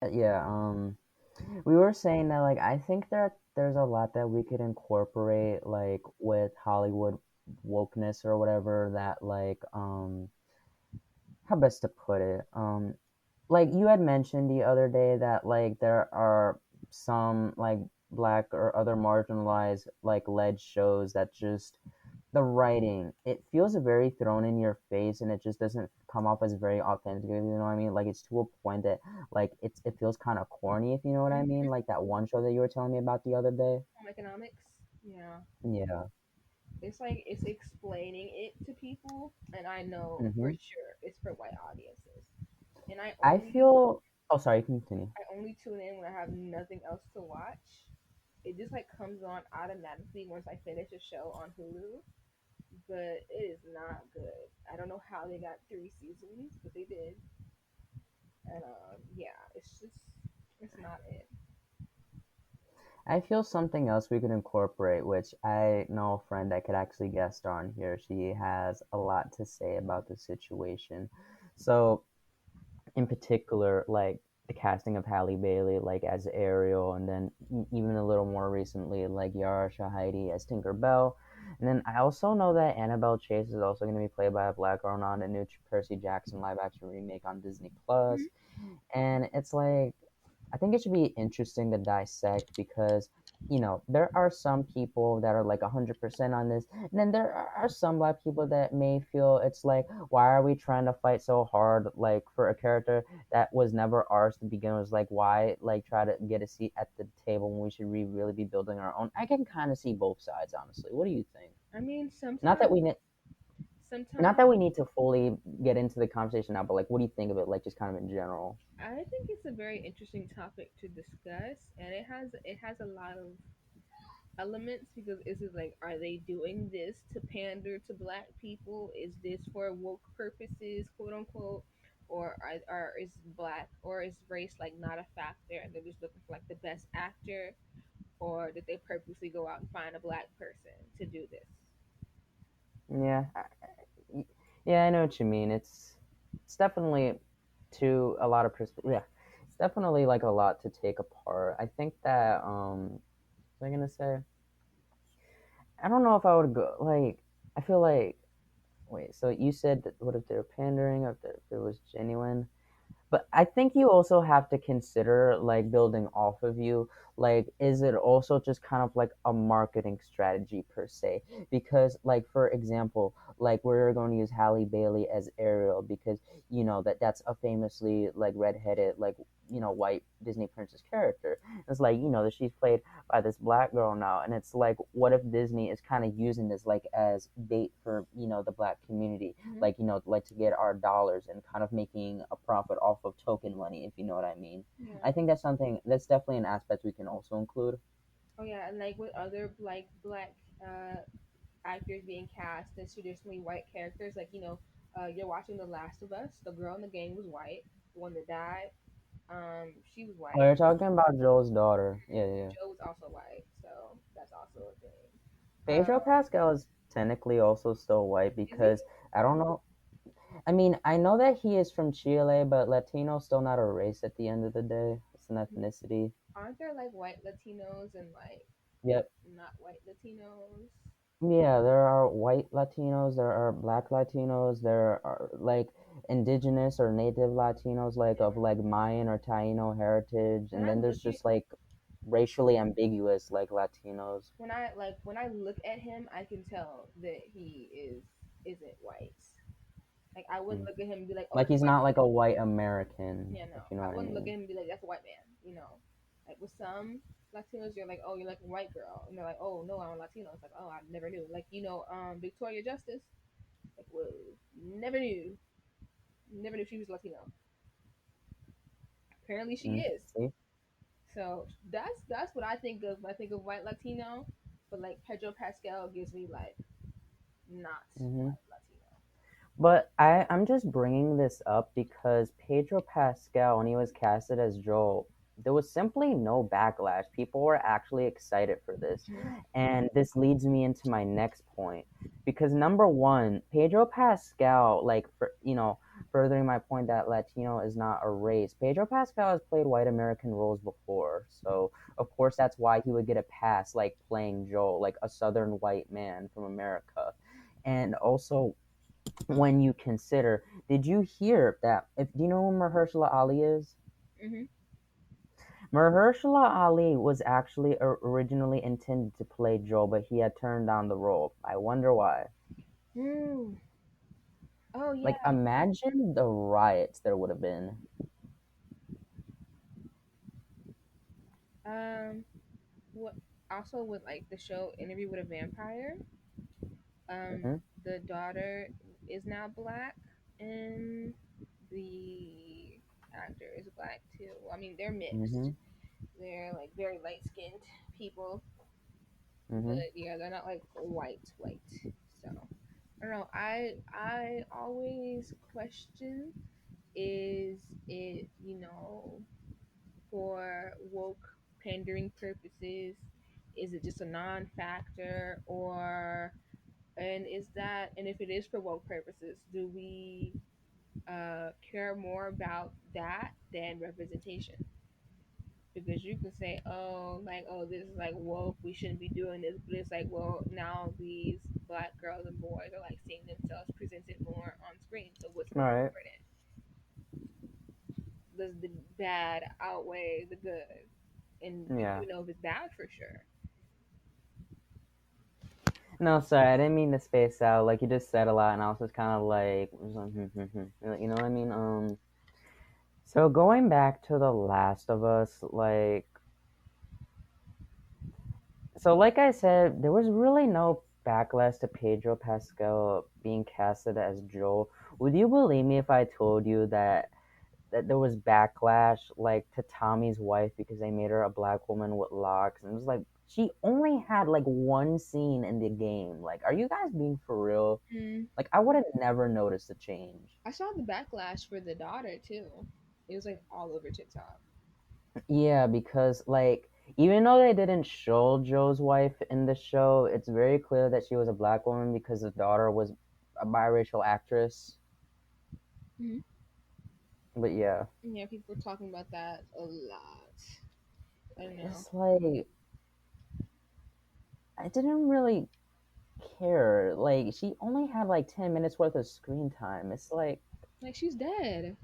Yeah, we were saying that like I think that there's a lot that we could incorporate like with Hollywood wokeness or whatever that like how best to put it? Like you had mentioned the other day that like there are some like black or other marginalized like led shows that just the writing it feels very thrown in your face and it just doesn't come off as very authentic, you know what I mean? Like it's to a point that like it feels kind of corny, if you know what I mean, Mhm. like that one show that you were telling me about the other day. Home economics. Yeah. Yeah. It's like it's explaining it to people, and I know for Hmm. sure it's for white audiences. And I feel, oh sorry, continue. I only tune in when I have nothing else to watch. It just like comes on automatically once I finish a show on Hulu, but it is not good. I don't know how they got 3 seasons, but they did. And yeah, it's not it. I feel something else we could incorporate, which I know a friend that could actually guest on here. She has a lot to say about the situation. So, in particular, like the casting of Halle Bailey, like as Ariel, and then even a little more recently, like Yara Shahidi as Tinker Bell. And then I also know that Annabelle Chase is also going to be played by a black girl on a new Percy Jackson live action remake on Disney Plus. Mhm. And it's like I think it should be interesting to dissect because there are some people that are like 100% on this, and then there are some black people that may feel it's like, why are we trying to fight so hard like for a character that was never ours to begin with? Like, why like try to get a seat at the table when we should really be building our own? I can kind of see both sides, honestly. What do you think? I mean, Not that sometimes, we ne- not sometimes that we need to fully get into the conversation now, but like, what do you think of it? Like, just kind of in general. I think it's a very interesting topic to discuss, and it has a lot of elements because is it like are they doing this to pander to black people? Is this for woke purposes, quote unquote? Or is black or is race like not a factor and they're just looking for like the best actor? Or did they purposely go out and find a black person to do this? Yeah, yeah, I know what you mean. It's definitely to a lot of yeah, it's definitely like a lot to take apart. I think that what was I gonna say? I don't know if I would go like I feel like wait, so you said that what if they're pandering or if it was genuine? But I think you also have to consider like building off of you. Like, is it also just kind of like a marketing strategy per se? Because, like, for example, like we're going to use Halle Bailey as Ariel because that's a famously like redheaded like white Disney princess character. It's like that she's played by this black girl now, and it's like, what if Disney is kind of using this like as bait for the black community, Hmm. like like to get our dollars and kind of making a profit off of token money, if you know what I mean. Yeah. I think that's something that's definitely an aspect we can also include. Oh yeah, and like with other like black uh actors being cast as traditionally white characters, like you're watching The Last of Us. The girl in the game was white. The one that died, she was Oh, white. you're talking about Joel's daughter. Yeah, yeah. Joe was also white, so that's also a thing. Pedro Pascal is technically also still white Is he? because I don't know. I mean, I know that he is from Chile, but Latino's still not a race at the end of the day. It's an ethnicity. Aren't there like white Latinos and like Yep. not white Latinos? Yeah, there are white Latinos, there are black Latinos, there are like indigenous or native Latinos, like of like Mayan or Taino heritage, When and I then look there's at just like racially ambiguous like Latinos. when I look at him, I can tell that he isn't white. Like I wouldn't Mm. look at him and be like, oh, Like that's a he's white not man. like a white American, Yeah, no, if you know I what I wouldn't look at mean. him and be like, that's a white man. Like with some Latinos, you're like, oh, you're like a white girl, and they're like, oh no, I'm a Latino. It's like, oh, I never knew. Like Victoria Justice, like whoa, never knew, never knew she was Latino. Apparently she Mm. is. See? So that's what I think of when I think of white Latino. But like Pedro Pascal gives me like not Hmm. white Latino. But I'm just bringing this up because Pedro Pascal, when he was casted as Joel, there was simply no backlash. People were actually excited for this. Mhm. And this leads me into my next point. Because number one, Pedro Pascal, like, for, furthering my point that Latino is not a race. Pedro Pascal has played white American roles before, so of course that's why he would get a pass, like playing Joel, like a Southern white man from America. And also, when you consider, did you hear that? If do you know who Mahershala Ali is? Mm-hmm. Mahershala Ali was actually originally intended to play Joel, but he had turned down the role. I wonder why. Mm. Oh yeah. Like, imagine the riots there would have been. Um. What? Also with like the show Interview with a Vampire. Um. Hmm. The daughter is now black, and the actor is black too. Well, I mean, they're mixed. Hmm. They're like very light skinned people, but Hmm. yeah, they're not like white white. So I don't know. I always question, is it, for woke pandering purposes? Is it just a non-factor, or and if it is for woke purposes, do we care more about that than representation? Because you can say, oh, like, oh, this is like woke, we shouldn't be doing this, but it's like, well, now these black girls and boys are like seeing themselves presented more on screen. So what's All more right. important? Does the bad outweigh the good? And do Yeah. you know if it's bad for sure? No, sorry, I didn't mean to space out. Like, you just said a lot, and I was just kind of like, you know what I mean? So going back to The Last of Us, like I said, there was really no backlash to Pedro Pascal being casted as Joel. Would you believe me if I told you that there was backlash like to Tommy's wife because they made her a black woman with locks, and it was like she only had like one scene in the game. Like, are you guys being for real? Mm. Like, I would have never noticed a change. I saw the backlash for the daughter too. It was like all over TikTok. Yeah, because like even though they didn't show Joe's wife in the show, it's very clear that she was a black woman because the daughter was a biracial actress. Hmm. But yeah, Yeah, people were talking about that a lot. I don't know. it's like I didn't really care. Like, she only had like 10 minutes worth of screen time. It's like Like she's dead.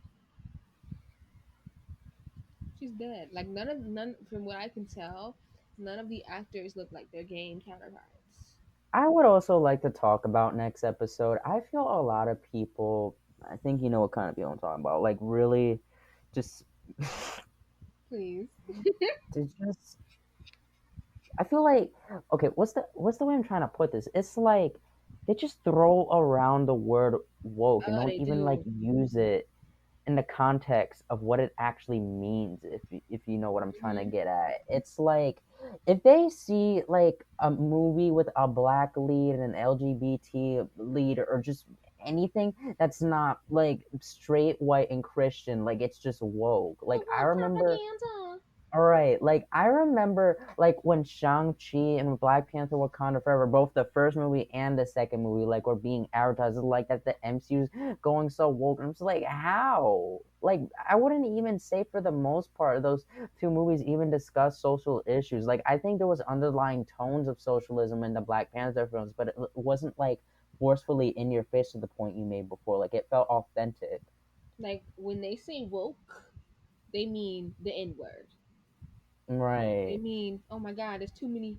She's dead. Like none from what I can tell, none of the actors look like their game counterparts. I would also like to talk about next episode. I feel a lot of people, I think you know what kind of people I'm talking about, like really just Please. to just I feel like okay, what's the way I'm trying to put this? It's like they just throw around the word woke and Oh, don't they even like do. use it in the context of what it actually means, if you know what I'm trying to Hmm. get at. It's like if they see like a movie with a black lead and an LGBT lead or just anything that's not like straight white and Christian, like it's just woke. Oh, Like I white remember propaganda. all right, like I remember, like when Shang Chi and Black Panther: Wakanda Forever, both the first movie and the second movie, like were being advertised like that the MCU's going so woke, and I'm just like, how? Like I wouldn't even say for the most part those two movies even discuss social issues. Like I think there was underlying tones of socialism in the Black Panther films, but it wasn't like forcefully in your face to the point you made before. Like it felt authentic. Like when they say woke, they mean the N word. They Right. mean, oh my God, there's too many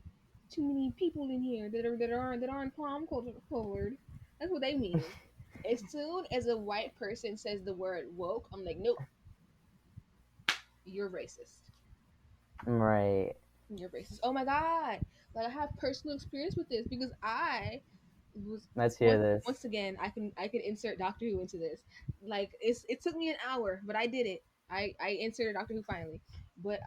people in here that aren't palm colored. That's what they mean. As soon as a white person says the word woke, I'm like, nope, you're racist. Right. You're racist. Oh my God, like I have personal experience with this because I was Let's hear once this. once again I can insert Doctor Who into this. Like it took me an hour, but I did it. I inserted Doctor Who finally. But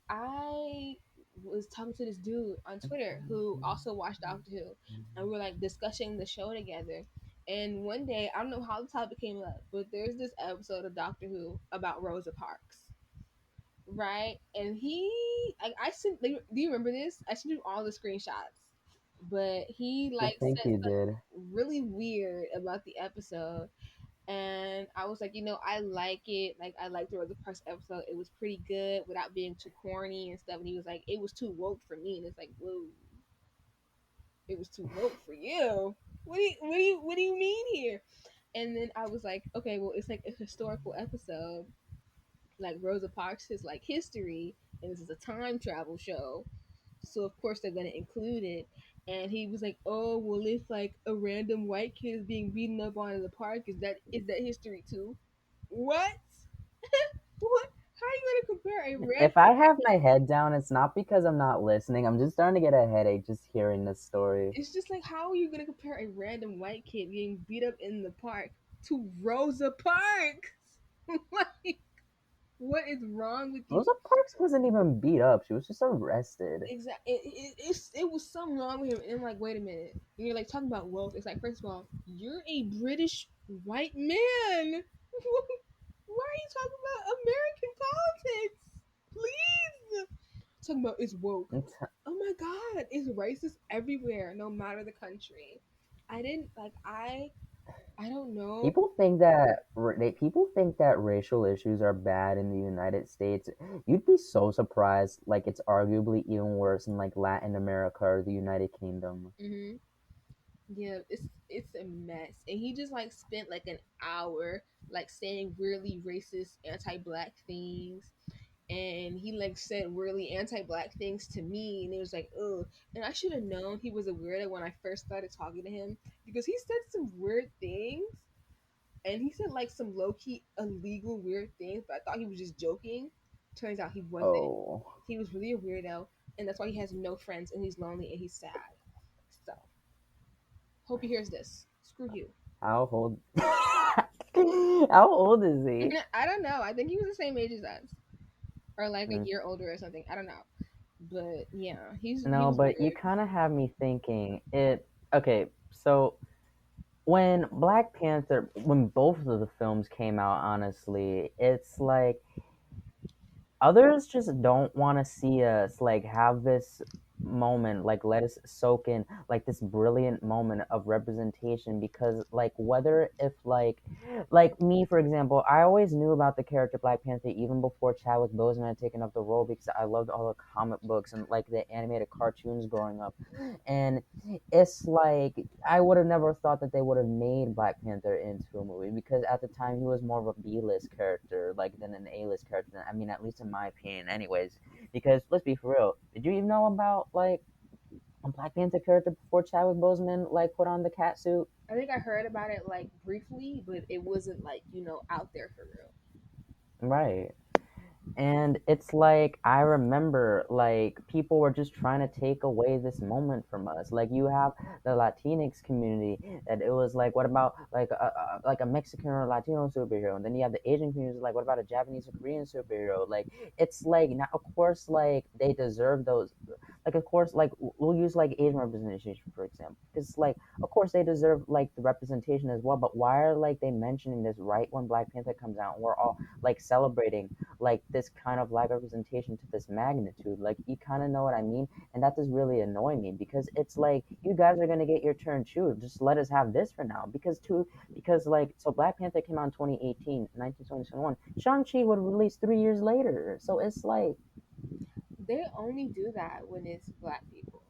I was talking to this dude on Twitter who also watched Doctor Who, and we were like discussing the show together. And one day, I don't know how the topic came up, but there's this episode of Doctor Who about Rosa Parks, right? And I sent. Do you remember this? I sent you all the screenshots, but he I like think said you something did. really weird about the episode, And I was like, I like it. Like I liked the Rosa Parks episode. It was pretty good without being too corny and stuff. And he was like, it was too woke for me. And it's like, whoa, it was too woke for you. What do you mean here? And then I was like, okay, well, it's like a historical episode. Like Rosa Parks is like history, and this is a time travel show. So of course they're gonna include it. And he was like, "Oh, well, if like a random white kid is being beaten up on in the park, is that history too?" What? What? How are you gonna compare a random? If I have my head down, it's not because I'm not listening. I'm just starting to get a headache just hearing this story. It's just like, how are you gonna compare a random white kid being beat up in the park to Rosa Parks? Like, what is wrong with you? Rosa Parks wasn't even beat up. She was just arrested. Exactly. It was something wrong with him. And I'm like, wait a minute. And you're like talking about woke. It's like, first of all, you're a British white man. Why are you talking about American politics? Please. Talking about it's woke. Oh my God, it's racist everywhere, no matter the country. I didn't like. I don't know. People think that racial issues are bad in the United States. You'd be so surprised. Like it's arguably even worse in like Latin America or the United Kingdom. Hmm. Yeah, it's a mess, and he just like spent like an hour like saying really racist, anti-black things, and he like said really anti-black things to me, and it was like, ugh. And I should have known he was a weirdo when I first started talking to him because he said some weird things, and he said like some low-key illegal weird things, but I thought he was just joking. Turns out he wasn't. Oh, He was really a weirdo, and that's why he has no friends, and he's lonely and he's sad. So hope he hears this. Screw you. how old? How old is he? I don't know. I think he was the same age as us, or like a Mm, year older or something. I don't know. But yeah, he No, was but you weird. kind of have me thinking. Okay, so when both of the films came out, honestly, it's like others just don't want to see us like have this moment, like let us soak in like this brilliant moment of representation, because like whether if like me for example, I always knew about the character Black Panther even before Chadwick Boseman had taken up the role, because I loved all the comic books and like the animated cartoons growing up. And it's like I would have never thought that they would have made Black Panther into a movie, because at the time he was more of a B-list character like than an A-list character. I mean, at least in my opinion, anyways. Because let's be for real, did you even know about like a Black Panther character before Chadwick Boseman like put on the cat suit? I think I heard about it like briefly, but it wasn't like out there for real. Right. And it's like I remember like people were just trying to take away this moment from us. Like you have the Latinx community that it was like, what about like a Mexican or Latino superhero? And then you have the Asian community like, what about a Japanese or Korean superhero? Like it's like now of course like they deserve those. Like of course like we'll use like Asian representation for example, because like of course they deserve like the representation as well. But why are like they mentioning this right when Black Panther comes out and we're all like celebrating like this kind of lack of representation to this magnitude? Like you kind of know what I mean, and that does really annoy me, because it's like you guys are gonna get your turn too. Just let us have this for now, because like so Black Panther came out in 2018, 1921. Shang-Chi would release 3 years later, so it's like, They only do that when it's black people.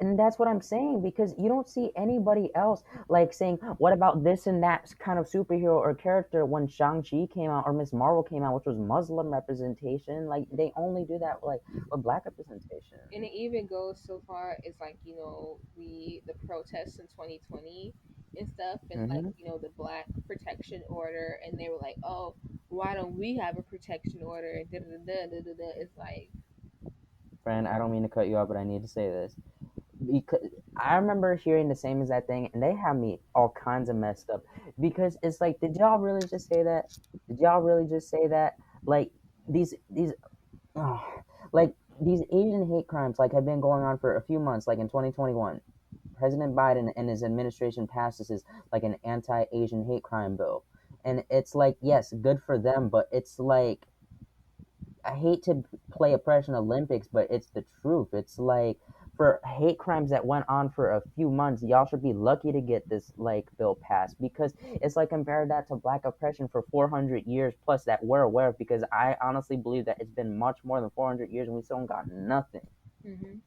and that's what I'm saying, because you don't see anybody else like saying, "What about this and that kind of superhero or character?" When Shang-Chi came out or Miss Marvel came out, which was Muslim representation, like they only do that like with black representation. And it even goes so far as like the protests in 2020 and stuff, and like Hmm. the black protection order, and they were like, oh, why don't we have a protection order? Da, da, da, da, da, da. It's like, Friend, I don't mean to cut you off, but I need to say this, because I remember hearing the same exact thing, and they have me all kinds of messed up. Because it's like, did y'all really just say that? Did y'all really just say that? Like these oh, like these Asian hate crimes like have been going on for a few months. Like in 2021, President Biden and his administration passed this as like an anti-Asian hate crime bill, and it's like yes, good for them, but it's like I hate to play oppression Olympics, but it's the truth. It's like for hate crimes that went on for a few months, y'all should be lucky to get this like bill passed because it's like compare that to black oppression for 400 years plus that we're aware of because I honestly believe that it's been much more than 400 years and we still got nothing. Mhm.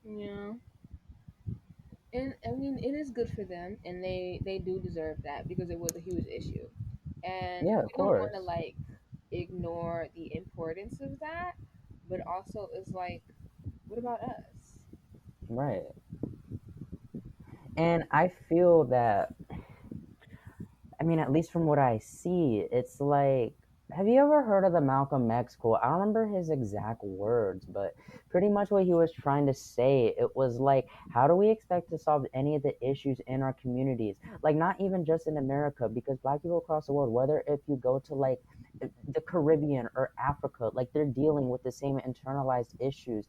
Yeah. And I mean, it is good for them, and they do deserve that because it was a huge issue, and Yeah, of we don't want to course. like ignore the importance of that, but also it's like, what about us? Right. And I feel that I mean, at least from what I see, it's like, have you ever heard of the Malcolm X quote? I don't remember his exact words, but pretty much what he was trying to say, it was like, how do we expect to solve any of the issues in our communities? Like, not even just in America, because black people across the world, whether if you go to like the Caribbean or Africa, like they're dealing with the same internalized issues,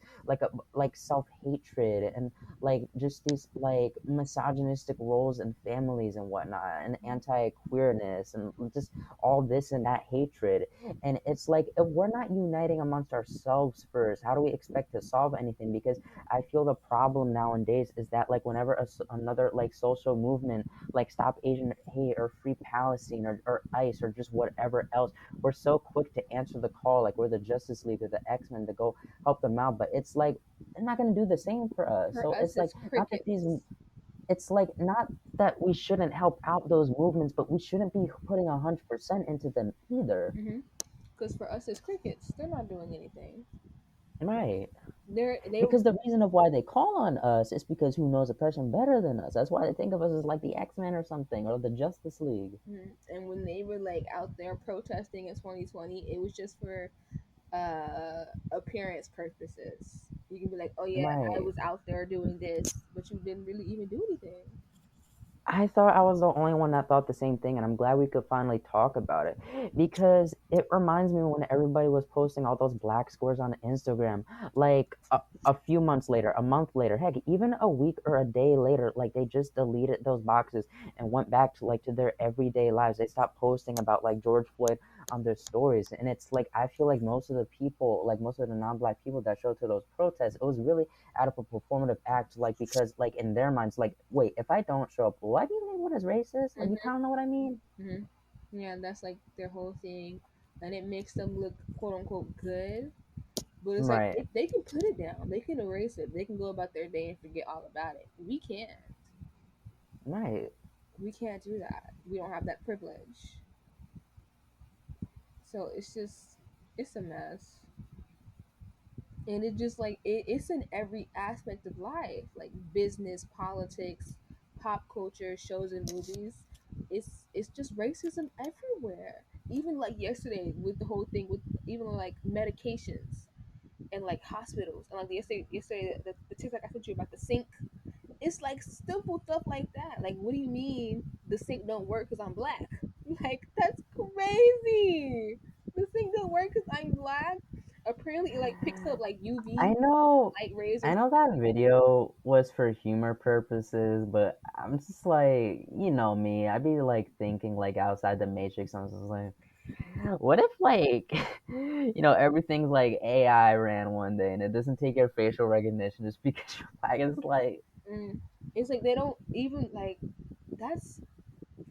like self hatred and like just these like misogynistic roles in families and whatnot and anti-queerness and just all this and that hatred, and it's like if we're not uniting amongst ourselves first, how do we expect to solve anything? Because I feel the problem nowadays is that like whenever another like social movement like stop Asian hate or free Palestine or ICE or just whatever else, we're so quick to answer the call like we're the Justice League or the X-Men to go help them out, but it's like they're not going to do the same for us. For So us, it's like it's not that these, crickets. it's like not that we shouldn't help out those movements, but we shouldn't be putting 100% into them either. Because for us, it's crickets. They're not doing anything. Right. They Because the reason of why they call on us is because who knows a person better than us. That's why they think of us as like the X-Men or something or the Justice League. and when they were like out there protesting in 2020, it was just for appearance purposes. You can be like, oh yeah, I Right. was out there doing this, but you didn't really even do anything. I thought I was the only one that thought the same thing, and I'm glad we could finally talk about it because it reminds me when everybody was posting all those black squares on Instagram, like a few months later, a month later, heck, even a week or a day later, like they just deleted those boxes and went back to like to their everyday lives. They stopped posting about like George Floyd on their stories, and it's like I feel like most of the people, like most of the non-black people that showed to those protests, it was really out of a performative act, like because like in their minds, like wait, if I don't show up, will I be labeled as racist? Like you hmm kind of know what I mean? hmm Yeah, that's like their whole thing, and it makes them look quote unquote good. But it's like Right, they can put it down, they can erase it, they can go about their day and forget all about it. We can't. right. We can't do that. We don't have that privilege. So it's just it's a mess. And it just like it's in every aspect of life, like business, politics, pop culture, shows and movies. It's just racism everywhere. Even like yesterday with the whole thing with even like medications and like hospitals and like yesterday the TikTok I sent you about the sink. It's like simple stuff like that. Like, what do you mean the sink don't work because I'm black? Like, that's crazy. The sink don't work because I'm black. Apparently, it like picks up like I UV know, light rays or I know something that like video was for humor purposes, but I'm just like, you know me, I'd be like thinking like outside the matrix. I was just like, what if like, everything's like AI ran one day and it doesn't take your facial recognition just because you're black? It's like, that. It's like they don't even like. That's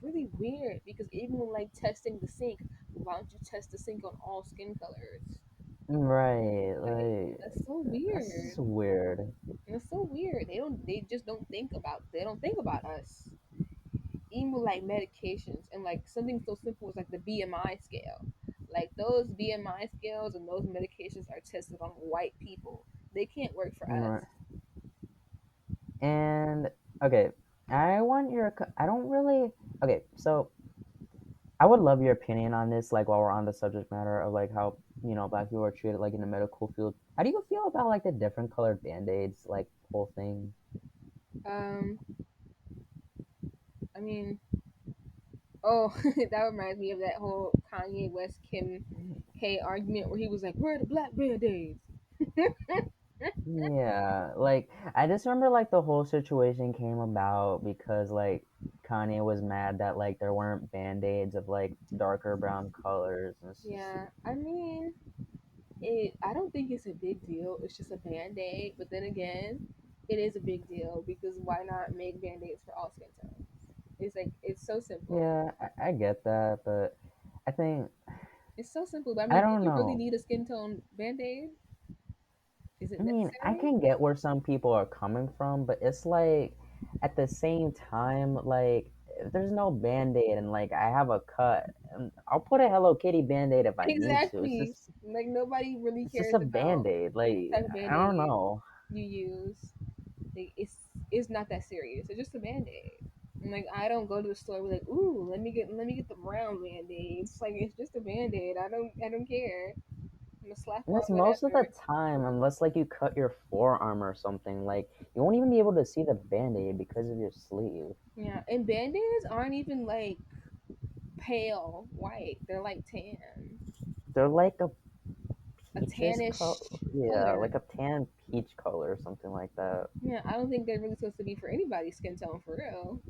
really weird because even when like testing the sink, why don't you test the sink on all skin colors? right, Like, like that's so that's just weird. weird. It's so weird. They just don't think about. They don't think about us. Even with like medications and like something so simple as like the BMI scale. Like those BMI scales and those medications are tested on white people. They can't work for us. Right. And okay, I don't really. Okay, so I would love your opinion on this, like while we're on the subject matter of like how black people are treated like in the medical field. How do you feel about like the different colored band-aids, like whole thing? Um, I mean, oh, that reminds me of that whole Kanye West Kim K argument where he was like, "Where are the black band-aids?" Yeah, like I just remember like the whole situation came about because like Kanye was mad that like there weren't band-aids of like darker brown colors and it's just Yeah, I mean, I don't think it's a big deal. It's just a band aid. But then again, it is a big deal because why not make band aids for all skin tones? It's like it's so simple. Yeah, I get that, but I think It's so simple. But I I mean, do don't you really know. need a skin tone band aid? Is it I mean, I necessary? can get where some people are coming from, but it's like at the same time, like if there's no band-aid and like I have a cut, I'll put a Hello Kitty band-aid if I need to. Exactly. Like nobody really It's just cares a about band-aid. what Like type of band I don't aid know. you use. Like it's not that serious. It's just a band aid. And like I don't go to the store and be like, ooh, let me get the brown band aid. It's like it's just a band aid. I don't care. I'm gonna slap And on it's most of whatever. the time, unless like you cut your forearm or something, like you won't even be able to see the band-aid because of your sleeve. Yeah, and band aids aren't even like pale white. They're like tan, They're like a a peachish color. tannish Yeah, color. like a tan peach color or something like that. Yeah, I don't think they're really supposed to be for anybody's skin tone for real.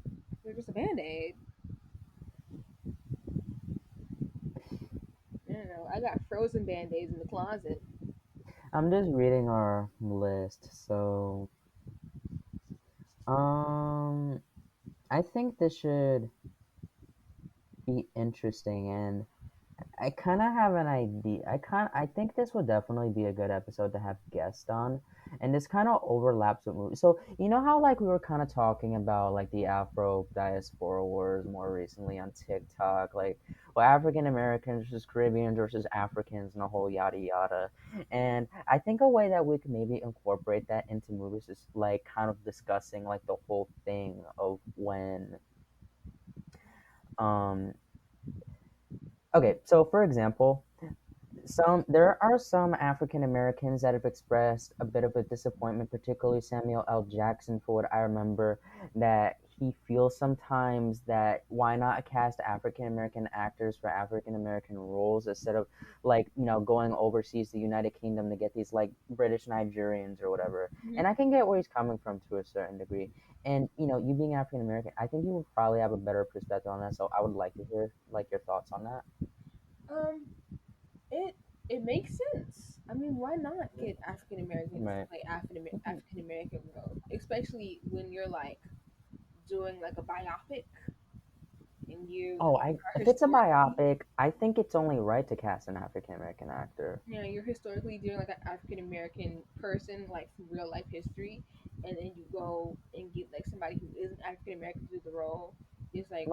They're just a band aid. I don't know. I got frozen band aids in the closet. I'm just reading our list, so um I think this should be interesting, and I kind of have an idea. I think this would definitely be a good episode to have guests on, and this kind of overlaps with movies. So you know how like we were kind of talking about like the Afro diaspora wars more recently on TikTok, like well African Americans versus Caribbeans versus Africans and a whole yada yada. And I think a way that we could maybe incorporate that into movies is like kind of discussing like the whole thing of when um okay, so for example, there are some African Americans that have expressed a bit of a disappointment, particularly Samuel L. Jackson, for what I remember, that he feels sometimes that why not cast African American actors for African American roles instead of like going overseas to the United Kingdom to get these like British Nigerians or whatever. Mm-hmm. And I can get where he's coming from to a certain degree. And you being African American, I think you would probably have a better perspective on that. So I would like to hear like your thoughts on that. Um, it it makes sense. I mean, why not get African Americans to Right. play African American roles, especially when you're like doing like a biopic and you Oh, are if it's a historically, biopic, I think it's only right to cast an African American actor. you're historically doing like an African American person like from real life history, and then you go and get like somebody who isn't African American to do the role. It's like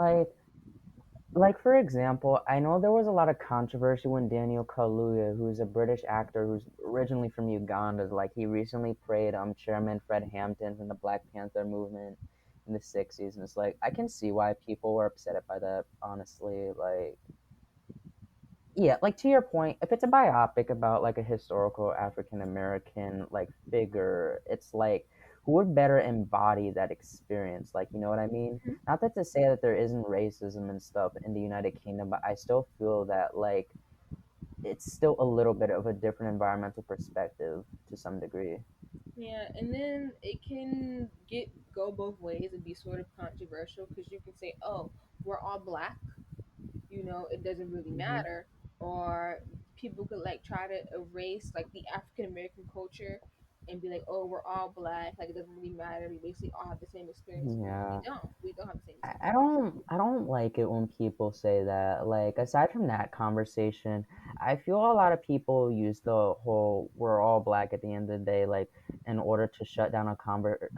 Like, for example, I know there was a lot of controversy when Daniel Kaluuya, who's a British actor who's originally from Uganda, like he recently played Chairman Fred Hampton from the Black Panther movement in the '60s, and it's like I can see why people were upset by that. Honestly, like yeah, like to your point, if it's a biopic about like a historical African American like figure, it's like who would better embody that experience? Like, you know what I mean? mhm. Not that to say that there isn't racism and stuff in the United Kingdom, but I still feel that like it's still a little bit of a different environmental perspective to some degree. Yeah, and then it can go both ways and be sort of controversial because you can say, "Oh, we're all black," it doesn't really Hmm. matter, or people could like try to erase like the African American culture and be like, "Oh, we're all black, like it doesn't really matter. We basically all have the same experiences." We Yeah. don't. We don't have the same experiences. I don't like it when people say that. Like aside from that conversation, I feel a lot of people use the whole "we're all black" at the end of the day, like in order to shut down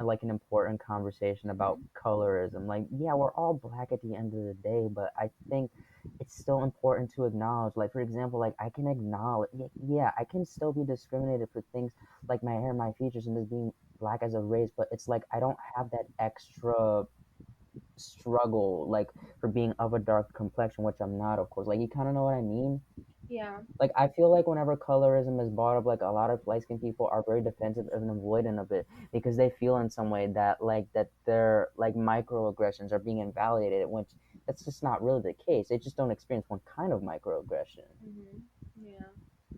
like an important conversation about Hmm. colorism. Like, yeah, we're all black at the end of the day, but I think it's still important to acknowledge. Like, for example, like I can acknowledge, yeah, I can still be discriminated for things like my hair, my features, and just being black as a race, but it's like I don't have that extra struggle like for being of a dark complexion, which I'm not, of course. Like you kind of know what I mean. Yeah, Like I feel like whenever colorism is brought up, like a lot of light skinned people are very defensive and avoidant of it because they feel in some way that their like microaggressions are being invalidated, which that's just not really the case. They just don't experience one kind of microaggression. hmm yeah.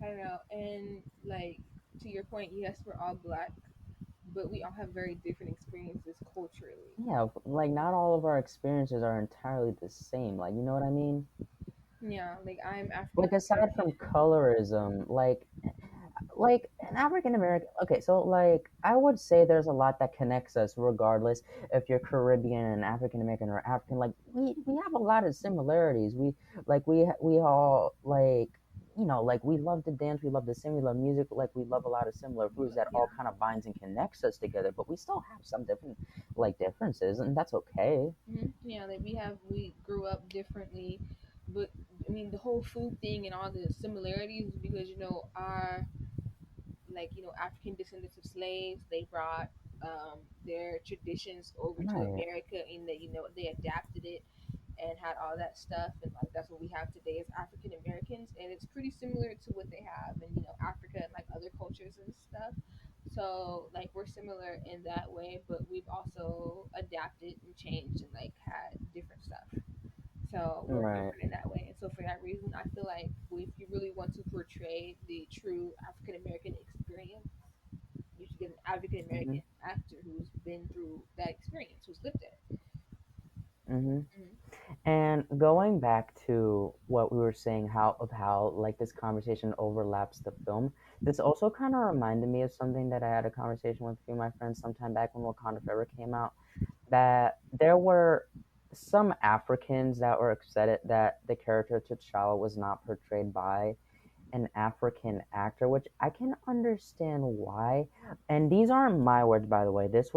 I don't know. And like to your point, yes, we're all black, but we all have very different experiences culturally. Yeah, like not all of our experiences are entirely the same. Like you know what I mean? Yeah, like I'm African Like aside American. from colorism, like like an African American. Okay, so like I would say there's a lot that connects us, regardless if you're Caribbean and African American or African. Like we have a lot of similarities. We all like like we love to dance, we love to sing, we love music. Like we love a lot of similar foods that Yeah. all kind of binds and connects us together. But we still have some different differences, and that's okay. Yeah, like we grew up differently, but I mean the whole food thing and all the similarities because our African descendants of slaves, they brought their traditions over to Right, America and they adapted it and had all that stuff, and like that's what we have today as African Americans, and it's pretty similar to what they have in Africa and like other cultures and stuff. So like we're similar in that way, but we've also adapted and changed and like had different stuff. So we're right. different in that way, and so for that reason, I feel like if you really want to portray the true African American experience, you should get an African Hmm. American actor who's been through that experience, who's lived it. Hmm. Mm-hmm. And going back to what we were saying, how like this conversation overlaps the film, this also kind of reminded me of something that I had a conversation with a few of my friends sometime back when Wakanda Forever came out. That there were some Africans that were upset that the character T'Challa was not portrayed by an African actor, which I can understand why. And these aren't my words, by the way. This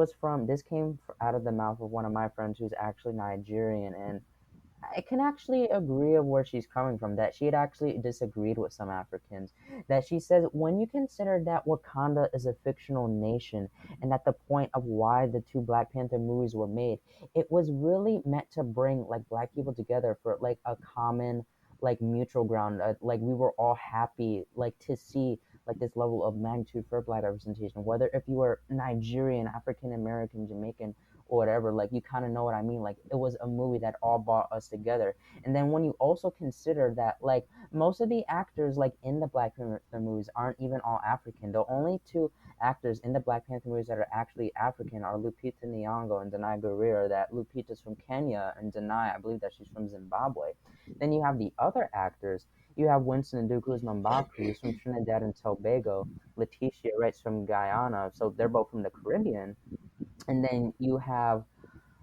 came out of the mouth of one of my friends who's actually Nigerian, and I can actually agree of where she's coming from. That she had actually disagreed with some Africans. That she says when you consider that Wakanda is a fictional nation, and that the point of why the two Black Panther movies were made, it was really meant to bring like Black people together for like a common like mutual ground. Like we were all happy like to see like this level of magnitude for Black representation. Whether if you were Nigerian, African American, Jamaican, or whatever, like you kind of know what I mean. Like it was a movie that all brought us together. And then when you also consider that like most of the actors like in the Black Panther movies aren't even all African. The only two actors in the Black Panther movies that are actually African are Lupita Nyong'o and Danai Gurira. That Lupita's from Kenya and Danai, I believe that she's from Zimbabwe. Then you have the other actors. You have Winston Nduku's Mambaku, who's from Trinidad and Tobago. Letitia Wright's from Guyana, so they're both from the Caribbean. And then you have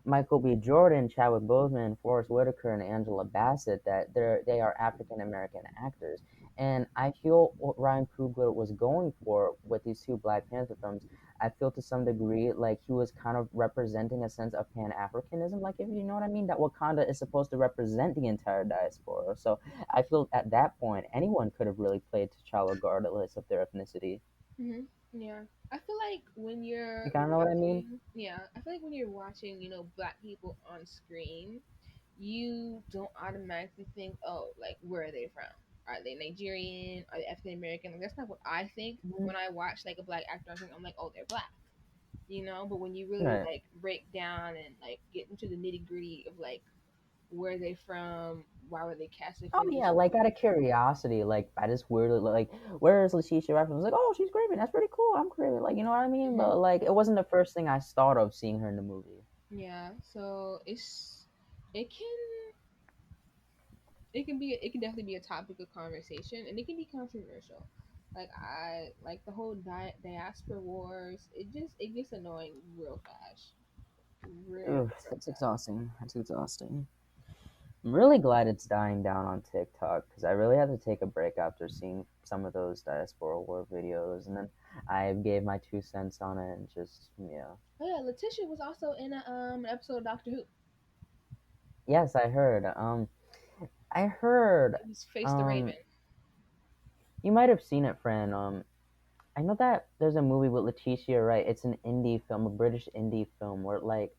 Michael B. Jordan, Chadwick Boseman, Forrest Whitaker, and Angela Bassett that they are African American actors. And I feel what Ryan Coogler was going for with these two Black Panther films, I feel to some degree like he was kind of representing a sense of Pan Africanism, like if you know what I mean, that Wakanda is supposed to represent the entire diaspora. So I feel at that point anyone could have really played T'Challa regardless of their ethnicity. Hmm. Yeah, I feel like when you're You kind of know what I mean? watching, yeah, I feel like when you're watching, black people on screen, you don't automatically think, oh, like where are they from? Are they Nigerian? Are they African American? Like that's not what I think Mhm. when I watch like a black actor. I'm like, oh, they're black, But when you really Right. like break down and like get into the nitty gritty of like where they from, why were they casted Oh for this yeah, like out role? of curiosity, like I just weirdly like, where is Letitia Wright from? I was like, oh, she's Caribbean. That's pretty cool. I'm Caribbean. Like, you know what I mean? Hmm. But like, it wasn't the first thing I thought of seeing her in the movie. Yeah, so it can it can definitely be a topic of conversation, and it can be controversial. Like I like the whole diaspora wars. It gets annoying real fast, Ugh, real it's fast. exhausting. It's exhausting. I'm really glad it's dying down on TikTok because I really had to take a break after seeing some of those diaspora war videos, and then I gave my 2 cents on it, and just yeah. Oh yeah, Letitia was also in an episode of Doctor Who. Yes, I heard. I heard. It was Face the Um, Raven. you might have seen it, friend. I know that there's a movie with Letitia Wright. It's an indie film, a British indie film, where like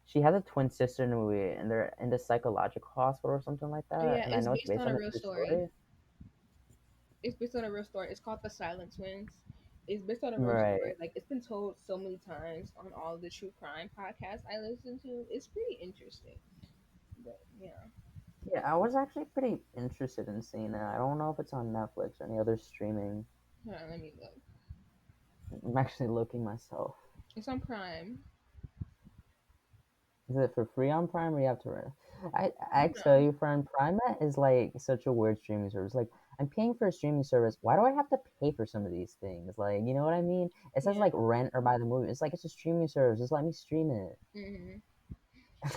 she has a twin sister in the movie, and they're in the psychological hospital or something like Oh that. yeah, And I it's know it's based based on on a a real true story. story. It's based on a real story. It's called The Silent Twins. It's based on a real story. Right. Like it's been told so many times on all the true crime podcasts I listen to. It's pretty interesting. But yeah. Yeah, I was actually pretty interested in seeing it. I don't know if it's on Netflix or any other streaming. Hold on, let me look. I'm actually looking myself. It's on Prime. Is it for free on Prime or you have to rent? I I I don't tell know. you, friend, Prime is like such a weird streaming service. Like I'm paying for a streaming service. Why do I have to pay for some of these things? Like, you know what I mean? It says Yeah. like rent or buy the movie. It's like it's a streaming service. Just let me stream it. Hmm.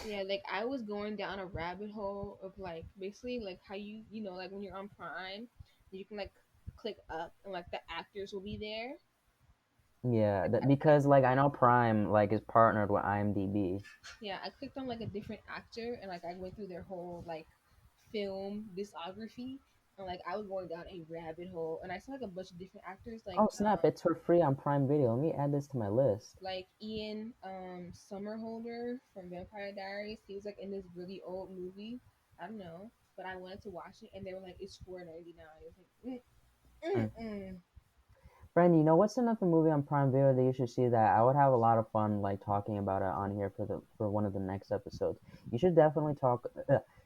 Yeah, like I was going down a rabbit hole of like basically like how you know like when you're on Prime, you can like click up and like the actors will be there. Yeah, because like I know Prime like is partnered with IMDb. Yeah, I clicked on like a different actor and like I went through their whole like film discography and like I was going down a rabbit hole and I saw like a bunch of different actors Oh snap! It's for free on Prime Video. Let me add this to my list. like Ian Somerhalder from Vampire Diaries. He was like in this really old movie. I don't know, but I wanted to watch it and they were like it's $4.99. It was like Mm. mm-mm. Friend, you know what's another movie on Prime Video that you should see that I would have a lot of fun like talking about it on here for one of the next episodes. You should definitely talk.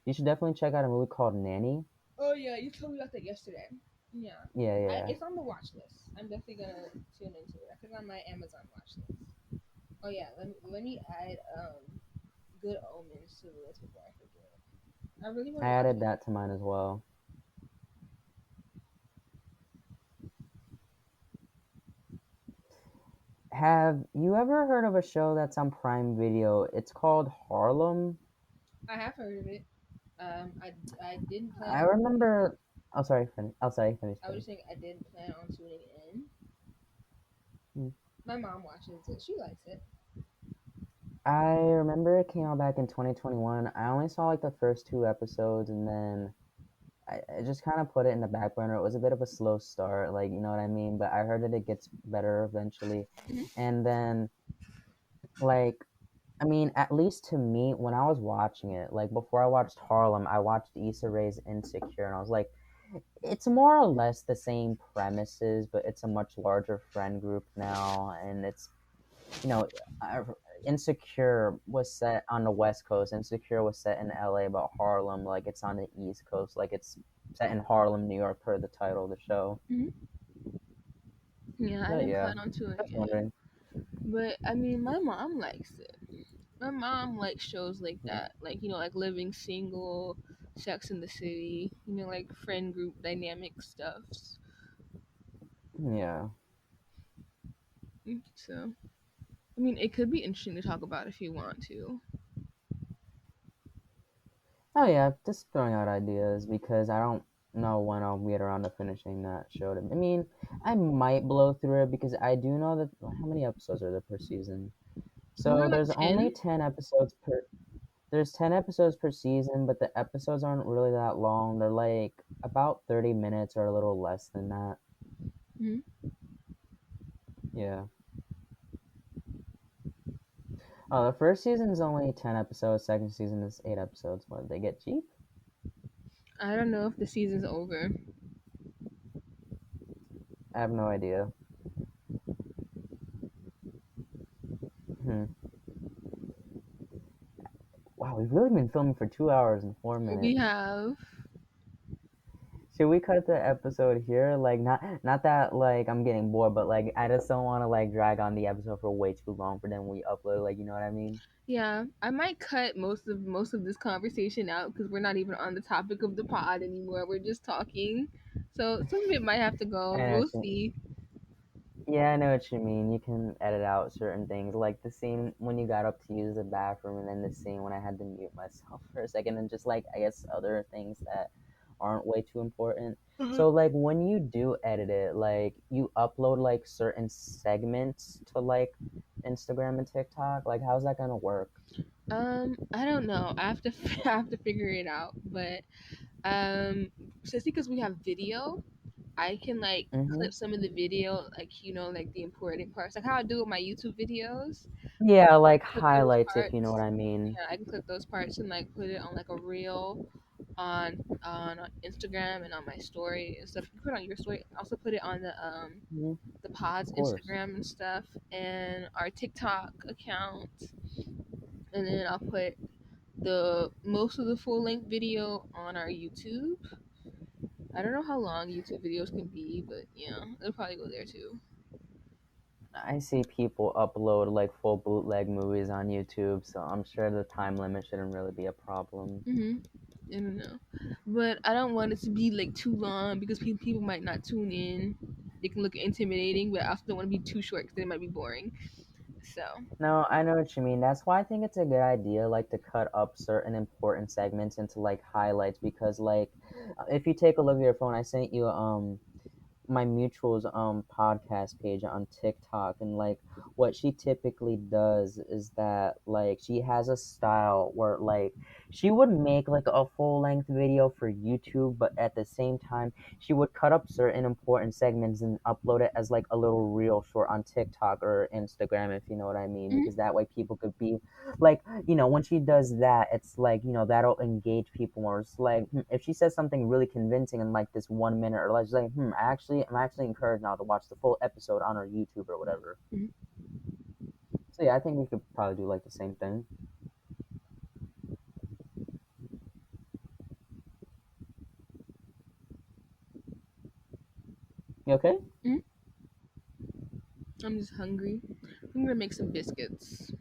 You should definitely check out a movie called Nanny. Oh yeah, you told me about that yesterday. Yeah, Yeah, yeah. it's on the watch list. I'm definitely gonna tune into it. I put it on my Amazon watch list. Oh yeah, let me add Good Omens to the list before I forget. I really want I to watch added it. that to mine as well. Have you ever heard of a show that's on Prime Video? It's called Harlem. I have heard of it. I didn't plan I on tuning in. remember. Oh, sorry. Finish. Oh, sorry. Finish. I was Finish. just saying I didn't plan on tuning in. Hmm. My mom watches it. She likes it. I remember it came out back in 2021. I only saw like the first two episodes, and then I just kind of put it in the back burner. It was a bit of a slow start, like you know what I mean. But I heard that it gets better eventually, Hmm. and then like I mean, at least to me, when I was watching it, like before I watched Harlem, I watched Issa Rae's Insecure, and I was like, it's more or less the same premises, but it's a much larger friend group now, and it's you know, uh, Insecure was set on the West Coast. Insecure was set in LA, but Harlem, like it's on the East Coast, like it's set in Harlem, New York, per the title of the show. Hmm. Yeah, I But didn't yeah, plan on tuning just in, wondering. but I mean, my mom likes it. My mom likes shows like Hmm. that, like like Living Single, Sex in the City, like friend group dynamic stuffs. Yeah. So, I mean, it could be interesting to talk about if you want to. Oh yeah, just throwing out ideas because I don't know when I'll get around to finishing that show. I mean, I might blow through it because I do know that how many episodes are there per season? Isn't there So like there's only 10? 10 episodes per. There's 10 episodes per season, but the episodes aren't really that long. They're like about 30 minutes or a little less than that. Hmm. Yeah. Oh, the first season is only 10 episodes. Second season is 8 episodes. What, they get cheap? I don't know if the season's over. I have no idea. Hmm. Wow, we've really been filming for 2 hours and four We minutes. have. Should we cut the episode here? Like, not that like I'm getting bored, but like I just don't want to like drag on the episode for way too long. For then we upload. Like, you know what I mean? Yeah, I might cut most of this conversation out because we're not even on the topic of the pod anymore. We're just talking, so some of it might have to I go. know We'll what you, see. yeah, I know what you mean. You can edit out certain things, like the scene when you got up to use the bathroom, and then the scene when I had to mute myself for a second, and just like I guess other things that aren't way too important. Mhm. So like when you do edit it, like you upload like certain segments to like Instagram and TikTok. Like how's that gonna work? I don't know. I have to I have to figure it out. But just because we have video, I can like Mm-hmm. clip some of the video, like like the important parts, like how I do with my YouTube videos. Yeah, like Clip those highlights if you know what parts. I mean. Yeah, I can clip those parts and like put it on like a reel on Instagram and on my story and stuff. You can put it on your story. Also put it on Hmm. the pod's Of course. Instagram and stuff and our TikTok account. And then I'll put the most of the full length video on our YouTube. I don't know how long YouTube videos can be, but yeah, it'll probably go there too. I see people upload like full bootleg movies on YouTube, so I'm sure the time limit shouldn't really be a problem. Hmm. I don't know, but I don't want it to be like too long because people might not tune in. They can look intimidating, but I also don't want to be too short because it might be boring. So, No, I know what you mean. That's why I think it's a good idea, like to cut up certain important segments into like highlights because, like, if you take a look at your phone, I sent you my mutual's podcast page on TikTok, and like what she typically does is that like she has a style where like she would make like a full length video for YouTube, but at the same time she would cut up certain important segments and upload it as like a little reel short on TikTok or Instagram, if you know what I mean, mhm, because that way people could be like, when she does that, it's like, that'll engage people more. It's like, if she says something really convincing in like this 1 minute or less, she's like, I'm actually encouraged now to watch the full episode on her YouTube or whatever. mhm. So yeah, I think we could probably do like the same thing. You okay? Mhm. I'm just hungry. I'm gonna make some biscuits.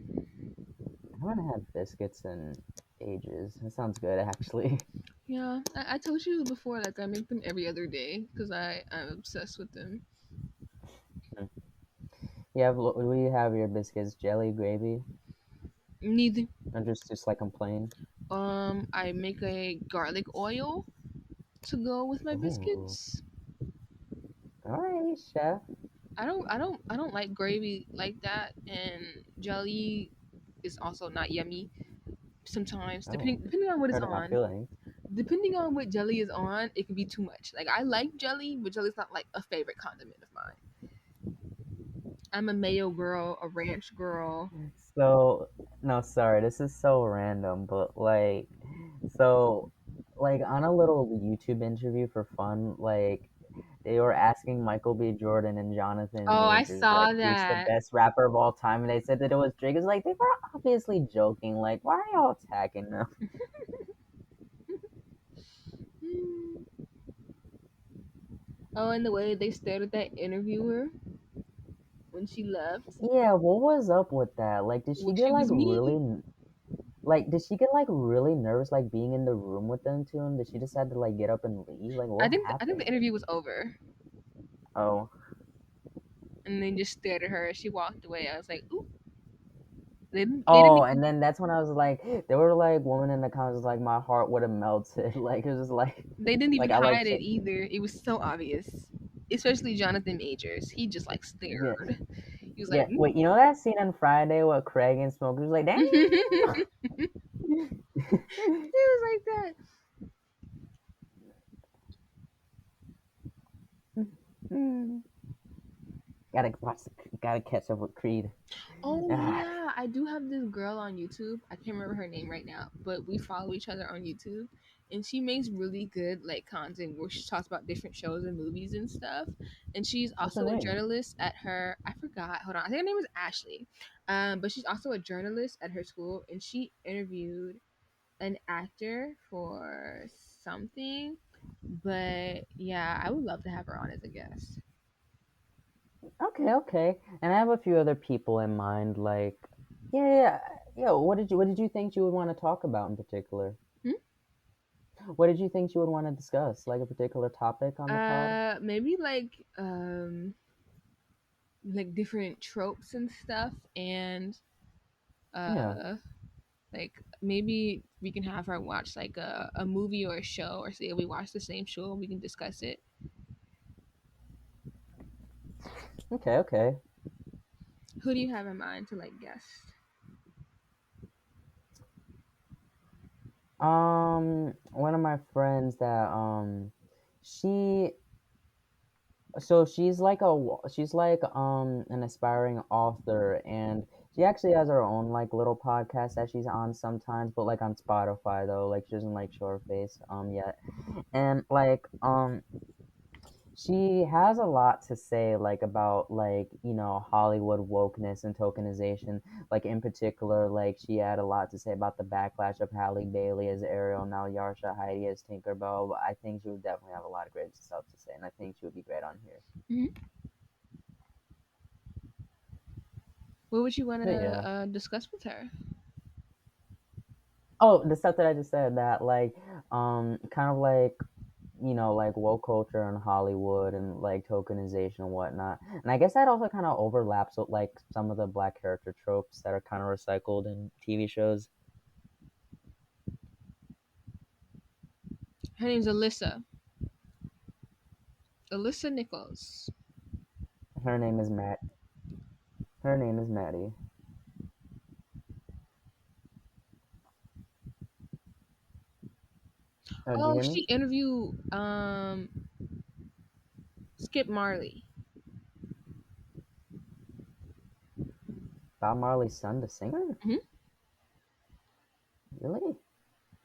I haven't had biscuits in ages. That sounds good, actually. Yeah, I told you before, like I make them every other day because I'm obsessed with them. Will you have your biscuits jelly gravy, Neither. or just like plain? I make a garlic oil to go with my Ooh, biscuits. all right, chef. I don't like gravy like that, and jelly is also not yummy sometimes. Oh, Depending on what it's hurting my on, feelings. depending on what jelly is on, it can be too much. Like I like jelly, but jelly's not like a favorite condiment of mine. I'm a mayo girl, a ranch girl. So, no, sorry, this is so random, but so, like, on a little YouTube interview for fun, like, they were asking Michael B. Jordan and Jonathan Oh, I Majors, like, saw who's the that. best rapper of all time, and they said that it was Drake. It's like, they were obviously joking. Like, why are y'all attacking them? Hmm. Oh, and the way they stared at that interviewer when she left. Yeah, what was up with that? Like, Well, she was mean. did she get, like, really nervous, like, being in the room with them too, and did she decide to, like, get up and leave? Like, what I think the happened? interview was over, Oh. and they just stared at her as she walked away. I was like, ooh, they didn't Oh, even and then that's when I was like, there were like women in the comments like my heart would have melted. Like it was just they didn't even like I like hide it check. either. It was so obvious, especially Jonathan Majors. He just like Yeah, stared. He was like, yeah. Wait, you know that scene on Friday with Craig and Smoke? It was like, damn. it was like that. Gotta catch up with Creed. Oh Ah, yeah, I do have this girl on YouTube. I can't remember her name right now, but we follow each other on YouTube, and she makes really good like content where she talks about different shows and movies and stuff. And she's what's her also a name? journalist at her. I forgot. Hold on, I think her name is Ashley. But she's also a journalist at her school, and she interviewed an actor for something. But yeah, I would love to have her on as a guest. Okay, okay. And I have a few other people in mind. Like, yeah, yeah, yeah. What did you think you would want to talk about in particular? Hmm? What did you think you would want to discuss? Like a particular topic on the pod? Maybe like different tropes and stuff, and Yeah. uh like maybe we can have her watch like a movie or a show, or say we watch the same show and we can discuss it. Okay, okay. Who do you have in mind to like guess? One of my friends that she so she's like an aspiring author, and she actually has her own like little podcast that she's on sometimes, but like on Spotify though, like she doesn't like show her face yet. And like she has a lot to say like about like Hollywood wokeness and tokenization, like in particular like she had a lot to say about the backlash of Halle Bailey as Ariel, now Yarsha Heidi as Tinkerbell. But I think she would definitely have a lot of great stuff to say, and I think she would be great on here. Hmm. What would you want But to yeah. discuss with her? Oh, the stuff that I just said, that like kind of like like woke culture in Hollywood and like tokenization and whatnot. And I guess that also kind of overlaps with like some of the black character tropes that are kind of recycled in TV shows. Her name's Alyssa. Alyssa Nichols. Her name is Matt. Her name is Maddie. Oh, did you Oh, hear me? she interviewed Skip Marley. Bob Marley's son, the singer? Hmm. Really?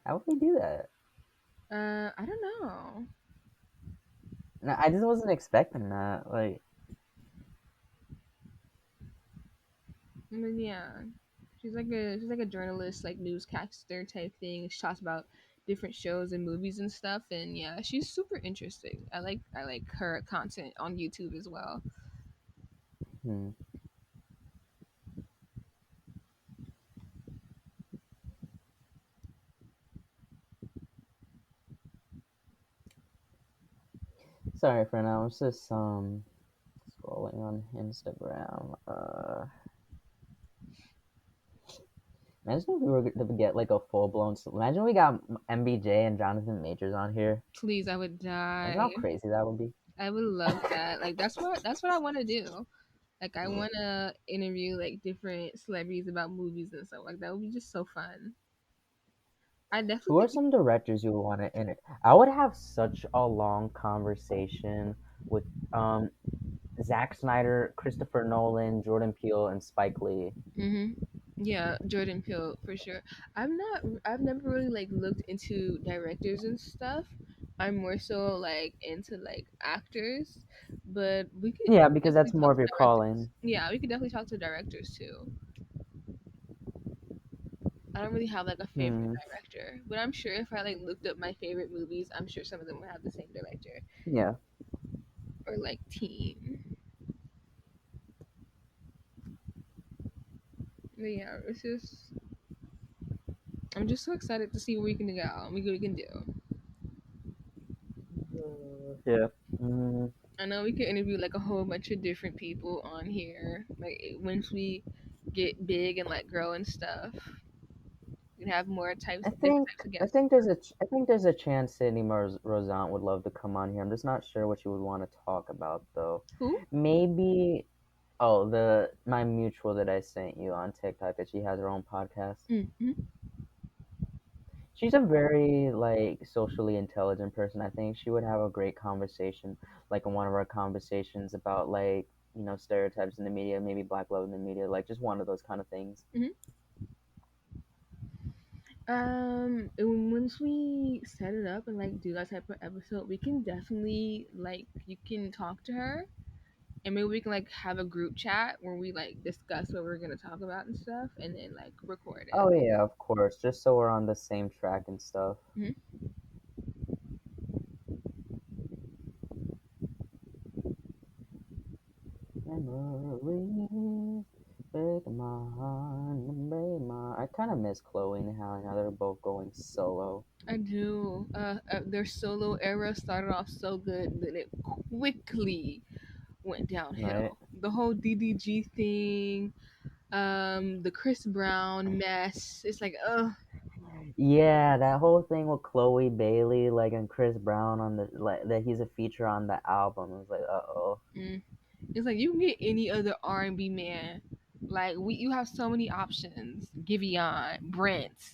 How would we do that? I don't know. No, I just wasn't expecting that. Like, I mean, yeah, she's like a journalist, like newscaster type thing. She talks about different shows and movies and stuff, and yeah, she's super interesting. I like her content on YouTube as well. hmm. Sorry for now. I was just scrolling on Instagram. Imagine if we were to get like a full blown. Imagine we got MBJ and Jonathan Majors on here. Please, I would Imagine die. how crazy that would be. I would love that. Like that's what I want to do. Like I want to interview like different celebrities about movies and stuff like that. Would be just so fun. I definitely Who are think some directors you would want to enter? I would have such a long conversation with um Zack Snyder, Christopher Nolan, Jordan Peele, and Spike Lee. hmm Yeah, Jordan Peele for sure. I've never really like looked into directors and stuff. I'm more so like into like actors, but we could Yeah, because definitely that's talk more of to your directors. calling. Yeah, we could definitely talk to directors too. I don't really have like a favorite Hmm. director, but I'm sure if I like looked up my favorite movies, I'm sure some of them would have the same director Yeah. or like team. But yeah, I'm just so excited to see where we can go, we can do. Yeah. Mm, I know we could interview like a whole bunch of different people on here. Like once we get big and like grow and stuff, we can have more types, I different think types of I guests. think there's I think there's a chance Sydney Rosant would love to come on here. I'm just not sure what you would want to talk about though. Who? Maybe the my mutual that I sent you on TikTok that she has her own podcast. Mm-hmm. She's a very like socially intelligent person. I think she would have a great conversation, like in one of our conversations about like stereotypes in the media, maybe black love in the media, like just one of those kind of things. Mm-hmm. And once we set it up and like do that type of episode, we can definitely like you can talk to her, and maybe we can like have a group chat where we like discuss what we're gonna talk about and stuff, and then like record it. Oh yeah, of course, just so we're on the same track and stuff. Mm-hmm. Memories break my heart, break my. I kind of miss Chloe and Hallie now they're both going solo, I do. Their solo era started off so good, then it quickly went right? downhill. The whole DDG thing, the Chris Brown mess. It's like, ugh. Yeah, that whole thing with Chloe Bailey, like, and Chris Brown on the like that he's a feature on the album. It was like, uh-oh. Mm. It's like you can get any other R&B man. Like you have so many options. Giveon, Brent.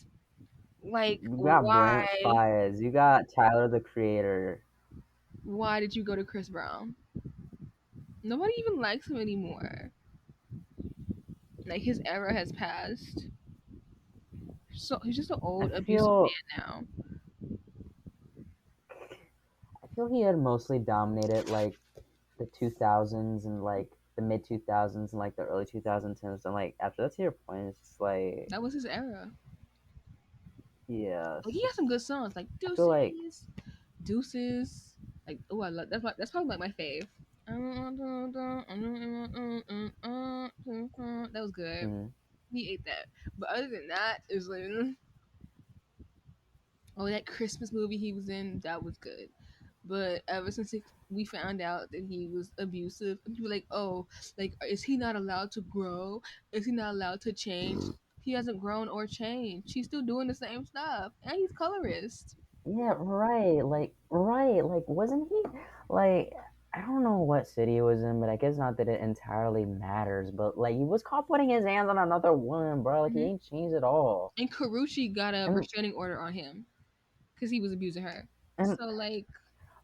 Like You got Brent why? Fayez, you got Tyler the Creator. Why did you go to Chris Brown? Nobody even likes him anymore. Like his era has passed. So he's just an I old abusive feel man now. I feel he had mostly dominated like the 2000s and like the mid 2000s and like the early 2010s, and like after that's your point, it's just like, That was his era. yeah, Like it's he has just some good songs, like I feel like Deuces, Deuces. Like oh, I love that's probably like my fave. That was good. mm, He ate that. But other than that, it was like Oh, that Christmas movie he was in, that was good. But ever since we found out that he was abusive, and people were like, oh, like, is he not allowed to grow? Is he not allowed to change? He hasn't grown or changed. He's still doing the same stuff, and he's colorist. Yeah, right. Like, wasn't he like? I don't know what city he was in, but I guess not that it entirely matters. But like, he was caught putting his hands on another woman, bro. Like, he Hmm. ain't changed at all. And Karuchi got a And restraining order on him because he was abusing her. and So like,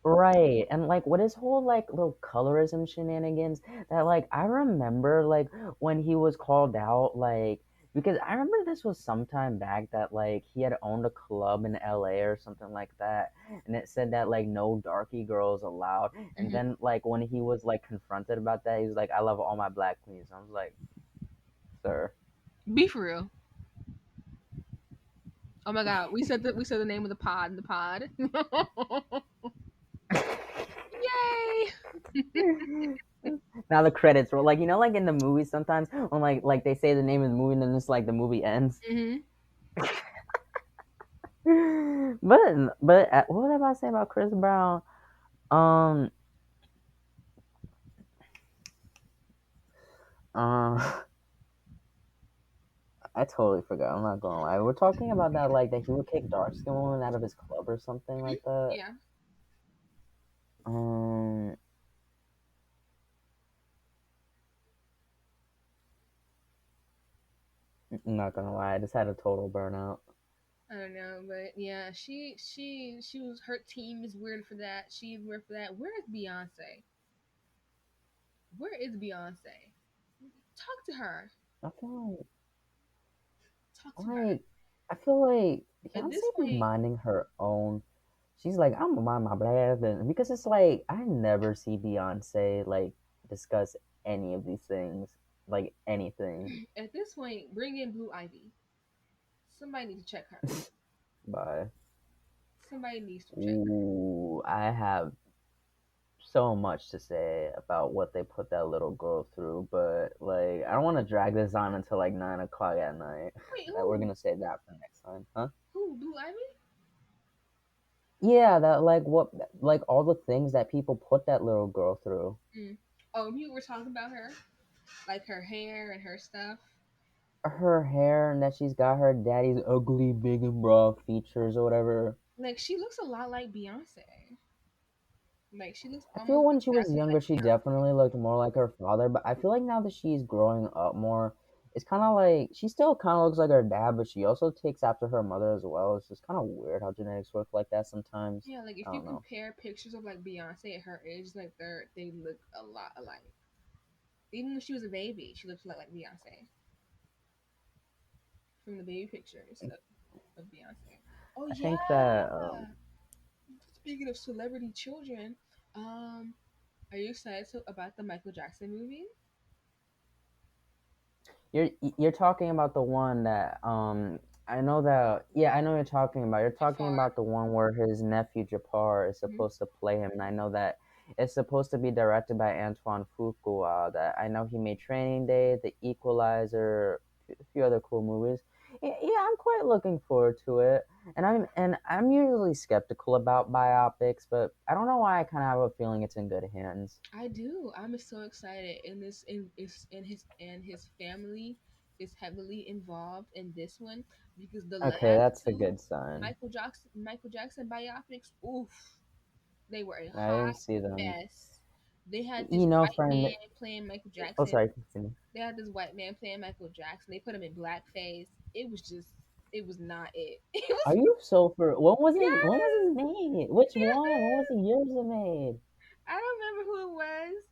right, and like what his whole like little colorism shenanigans that like I remember like when he was called out like because I remember this was sometime back that like he had owned a club in LA or something like that and it said that like no darky girls allowed and mhm. then like when he was like confronted about that he was like I love all my black queens. I was like, sir. Be for real. Oh my god, we said the name of the pod in the pod. Yay! Now the credits roll like like in the movies sometimes when like they say the name of the movie and then it's like the movie ends. Hmm. But what was I about to say about Chris Brown? Um, uh, I totally forgot. I'm not gonna lie. We're talking about that like that he would kick dark skin women out of his club or something Hmm. like that. Yeah. Um, I'm not gonna lie. I just had a total burnout. I don't know, but yeah, she was her team is weird for that. She's weird for that. Where is Beyonce? Where is Beyonce? Talk to her. I feel Talk to her. like I feel like At Beyonce this be point, minding her own. She's like, I'm gonna mind my black business because it's like I never see Beyonce like discuss any of these things, like anything. bring in Blue Ivy. Somebody needs to check her. Bye. Somebody needs to check her. Ooh, I have so much to say about what they put that little girl through, but like I don't want to drag this on until like 9 o'clock at night. Wait, That we're who? gonna save that for next time, huh? Who? Blue Ivy? Yeah, that like what like all the things that people put that little girl through. Mm. Oh, you were talking about her, like her hair and her stuff. Her hair and that she's got her daddy's ugly big and broad features or whatever. Like she looks a lot like Beyonce. Like she looks I feel almost when she was exactly like younger, she Beyonce. definitely looked more like her father, but I feel like now that she's growing up more, it's kind of like she still kind of looks like her dad, but she also takes after her mother as well. It's just kind of weird how genetics work like that sometimes. Yeah, like if I you don't know. compare pictures of like Beyonce at her age, like they look a lot alike. Even when she was a baby, she looks a lot like Beyonce from the baby pictures of Beyonce. Oh I yeah. think that Speaking of celebrity children, um, are you excited about the Michael Jackson movie? you're you're talking about the one that I know that yeah I know you're talking about. You're talking Jafar. about the one where his nephew Japar is Hmm. supposed to play him, and I know that it's supposed to be directed by Antoine Fuqua. That I know he made Training Day, The Equalizer, a few other cool movies. Yeah, I'm quite looking forward to it. And I'm usually skeptical about biopics, but I don't know why I kind of have a feeling it's in good hands. I do. I'm so excited, and his family is heavily involved in this one because the Okay, last that's a two good sign. Michael Jackson biopics, oof, they were a I hot didn't see them. mess. They had this You know, white friend. man playing Michael Oh, Jackson. sorry. Continue. They had this white man playing Michael Jackson. They put him in blackface. It was not it. It Are was you so for? When was it? When was yes, it made? Which one? When was yes. the years it made? I don't remember who it was,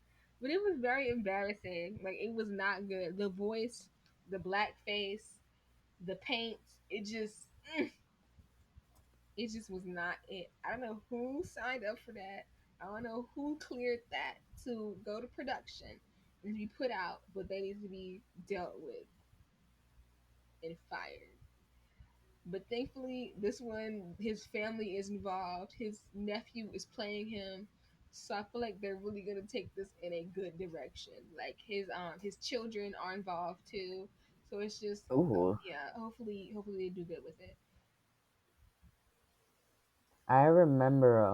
but it was very embarrassing. Like it was not good. The voice, the blackface, the paint, it just was not it. I don't know who signed up for that. I don't know who cleared that to go to production and be put out, but they need to be dealt with and fired. But thankfully, this one, his family is involved. His nephew is playing him, so I feel like they're really gonna take this in a good direction. Like his children are involved too, so it's just Ooh, yeah. Hopefully they do good with it. I remember.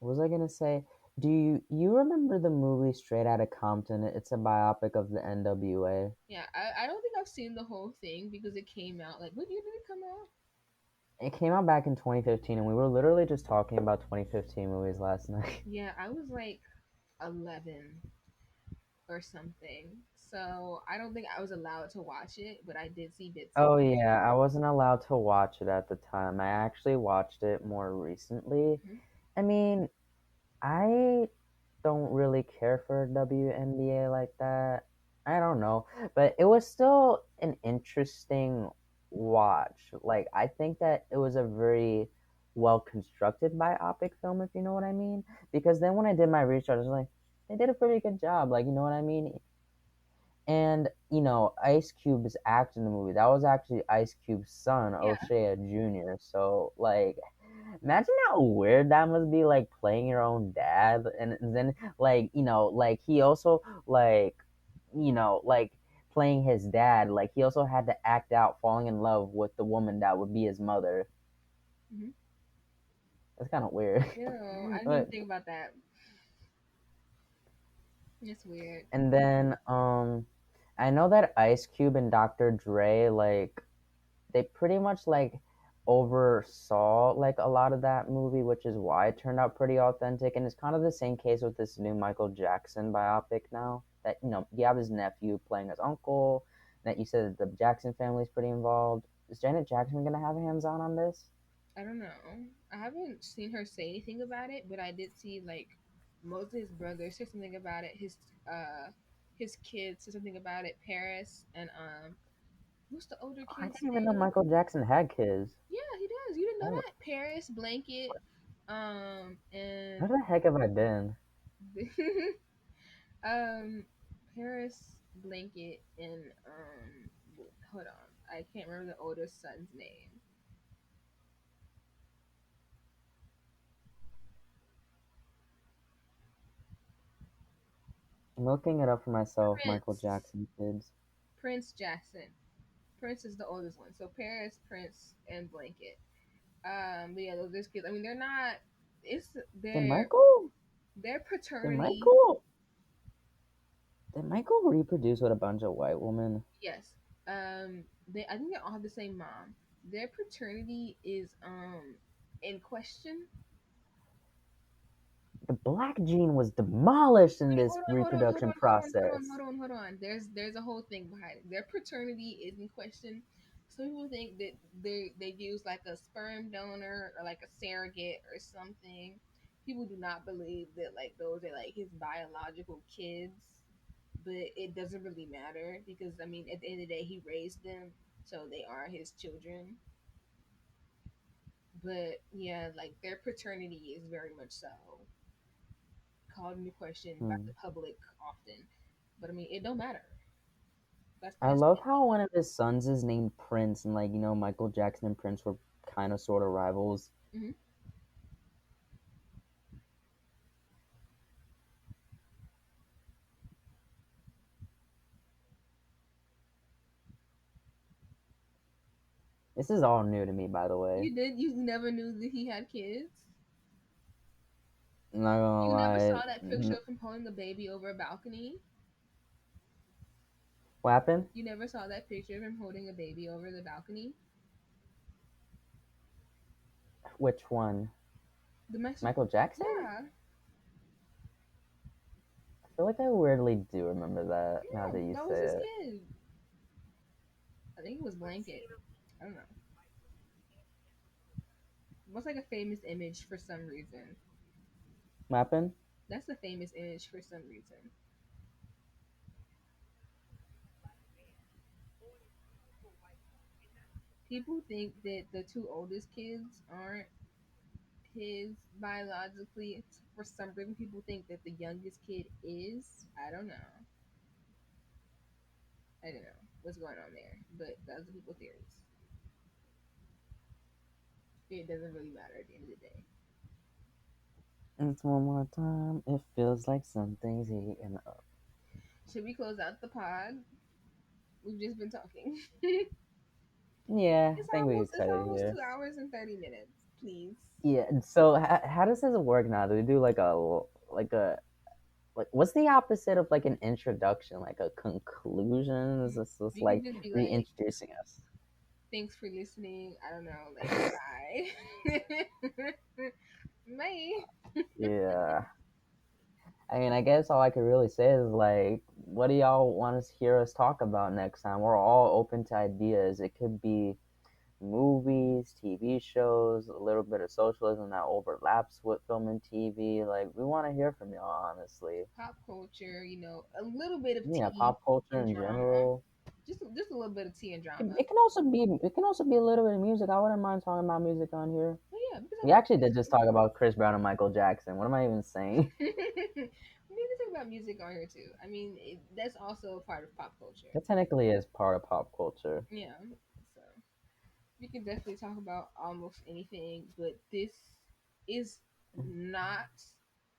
What was I gonna say? Do you remember the movie Straight Outta Compton? It's a biopic of the NWA. Yeah, I don't think I've seen the whole thing because it came out like what year did it come out? It came out back in 2015, and we were literally just talking about 2015 movies last night. Yeah, I was like 11 or something. So I don't think I was allowed to watch it, but I did see bits of Oh it. yeah, I wasn't allowed to watch it at the time. I actually watched it more recently. Mhm. I mean, I don't really care for WNBA like that. I don't know, but it was still an interesting watch. Like I think that it was a very well constructed biopic film, if you know what I mean. Because then when I did my research, I was like, they did a pretty good job. Like you know what I mean. And Ice Cube's act in the movie that was actually Ice Cube's son, Yeah. O'Shea Jr. So like imagine how weird that must be, like playing your own dad, and then like he also like playing his dad. Like he also had to act out falling in love with the woman that would be his mother. Hmm. That's kind of weird. Yeah, I didn't even But think about that. It's weird. and then I know that Ice Cube and Dr. Dre like they pretty much like oversaw like a lot of that movie, which is why it turned out pretty authentic. And it's kind of the same case with this new Michael Jackson biopic now. That you have his nephew playing his uncle. That you said that the Jackson family's pretty involved. Is Janet Jackson gonna have hands on this? I don't know. I haven't seen her say anything about it, but I did see like most of his brothers say something about it. His kids said something about it. Paris and what's the older Oh, I kid's didn't even know name? Michael Jackson had kids. Yeah, he does. You didn't know Oh, that? Paris, Blanket, where and the heck have I been? um, Paris, Blanket, and hold on, I can't remember the oldest son's name. I'm looking it up for myself. Michael Prince, Jackson kids. Prince Jackson. Prince is the oldest one. So Paris, Prince, and Blanket. But yeah, those kids. I mean, they're not. It's Did their Michael? their Did paternity. Michael? Did Michael reproduce with a bunch of white women? Yes. They. I think they all have the same mom. Their paternity is in question. The black gene was demolished in Wait, this reproduction process. hold on. There's a whole thing behind it. Their paternity is in question. Some people think that they use like a sperm donor or like a surrogate or something. People do not believe that like those are like his biological kids, but it doesn't really matter because I mean at the end of the day he raised them, so they are his children. But yeah, like their paternity is very much so called into question by Hmm. the public often. But I mean, it don't matter. I That's love how one of his sons is named Prince, and like Michael Jackson and Prince were kind of sort of rivals. hmm This is all new to me, by the way. you did. You never knew that he had kids. I'm not gonna You never lie. saw that picture of him holding a baby over a balcony. What happened? You never saw that picture of him holding a baby over the balcony. Which one? The message. Michael Jackson? Yeah, I feel like I weirdly do remember that now that yeah, you that say was his it. kid. I think it was Blanket. I don't know. What's like a famous image for some reason? What happened? That's a famous image for some reason. People think that the two oldest kids aren't his biologically. For some reason, people think that the youngest kid is. I don't know. I don't know what's going on there, but that's the people theories. It doesn't really matter at the end of the day. It's one more time. It feels like something's eating up. Should we close out the pod? We've just been talking. Yeah, I think we could cut It's it almost here. 2 hours and 30 minutes. Please. Yeah. So how does this work now? Do we do like a like what's the opposite of like an introduction, like a conclusion? Is this just We can like just be like, reintroducing us? thanks for listening. I don't know, like, bye. Bye. Yeah. I mean, I guess all I could really say is like, what do y'all want to hear us talk about next time? We're all open to ideas. It could be movies, TV shows, a little bit of socialism that overlaps with film and TV. Like, we want to hear from y'all, honestly. Pop culture, a little bit of Yeah, tea pop culture and in drama. general. Just a little bit of tea and drama. It can also be a little bit of music. I wouldn't mind talking about music on here. But yeah, we can talk We about actually did just talk about Chris Brown and Michael Jackson. What am I even saying? we can talk about music on here too. I mean, that's also a part of pop culture. That technically is part of pop culture. Yeah, so we can definitely talk about almost anything, but this is not